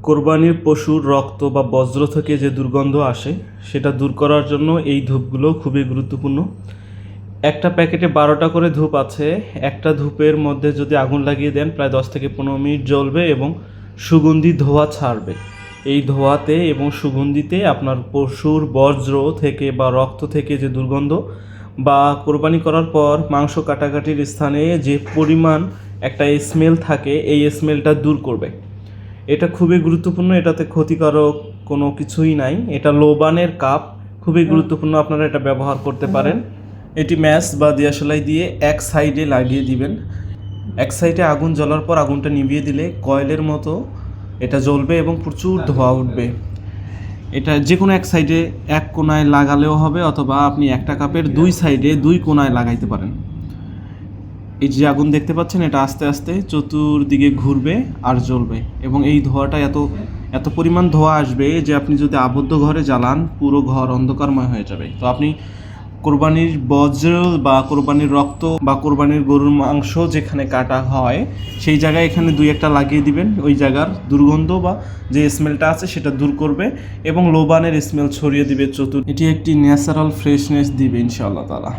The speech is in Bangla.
কোরবানির পশুর রক্ত বা বজ্র থেকে যে দুর্গন্ধ আসে সেটা দূর করার জন্য এই ধূপগুলো খুবই গুরুত্বপূর্ণ। একটা প্যাকেটে 12টা করে ধূপ আছে। একটা ধূপের মধ্যে যদি আগুন লাগিয়ে দেন প্রায় 10 থেকে 15 মিনিট জ্বলবে এবং সুগন্ধি ধোঁয়া ছাড়বে। এই ধোঁয়াতে এবং সুগন্ধিতে আপনার পশুর বজ্র থেকে বা রক্ত থেকে যে দুর্গন্ধ বা কোরবানি করার পর মাংস কাটাকাটির স্থানে যে পরিমাণ একটা স্মেল থাকে এই স্মেলটা দূর করবে। এটা খুবই গুরুত্বপূর্ণ, এটাতে ক্ষতিকারক কোনো কিছুই নাই। এটা লোবানের কাপ, খুবই গুরুত্বপূর্ণ, আপনারা এটা ব্যবহার করতে পারেন। এটি ম্যাচ বা দিয়াশলাই দিয়ে এক সাইডে লাগিয়ে দিবেন। এক সাইডে আগুন জ্বলার পর আগুনটা নিভিয়ে দিলে কয়েলের মতো এটা জ্বলবে এবং প্রচুর ধোঁয়া উঠবে। এটা যে কোনো এক সাইডে এক কোণায় লাগালেও হবে, অথবা আপনি একটা কাপের দুই সাইডে দুই কোণায় লাগাইতে পারেন। এই যে আগুন দেখতে পাচ্ছেন, এটা আস্তে আস্তে চতুর্দিকে ঘুরবে আর জ্বলবে এবং এই ধোঁয়াটা এত পরিমাণ ধোঁয়া আসবে যে আপনি যদি আবদ্ধ ঘরে জ্বালান পুরো ঘর অন্ধকারময় হয়ে যাবে। তো আপনি কোরবানির বজ্র বা কোরবানির রক্ত বা কোরবানির গরুর মাংস যেখানে কাটা হয় সেই জায়গায় এখানে দুই একটা লাগিয়ে দিবেন। ওই জায়গার দুর্গন্ধ বা যে স্মেলটা আছে সেটা দূর করবে এবং লোবানের স্মেল ছড়িয়ে দিবে এটি একটি ন্যাচারাল ফ্রেশনেস দিবে ইনশাআল্লাহ তাআলা।